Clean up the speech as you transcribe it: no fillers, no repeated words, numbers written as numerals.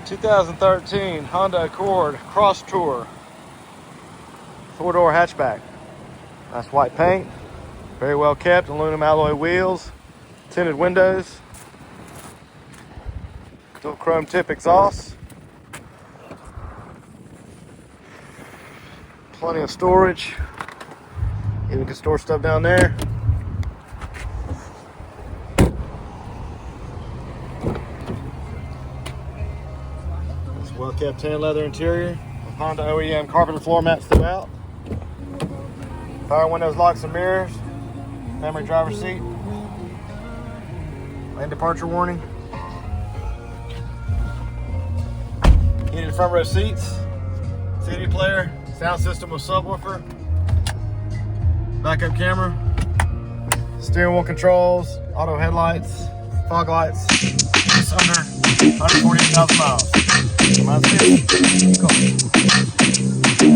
2013 Honda Accord Crosstour 4-door hatchback. Nice white paint, very well kept, aluminum alloy wheels, tinted windows, dual chrome tip exhaust, plenty of storage. Even can store stuff down there. This well-kept tan leather interior, Honda OEM carpet floor mats throughout. Power windows, locks, and mirrors. Memory driver seat. Lane departure warning. Heated front row seats. CD player. Sound system with subwoofer. Backup camera. Steering wheel controls. Auto headlights. Fog lights. It's under 148,000 miles. Come on, see you.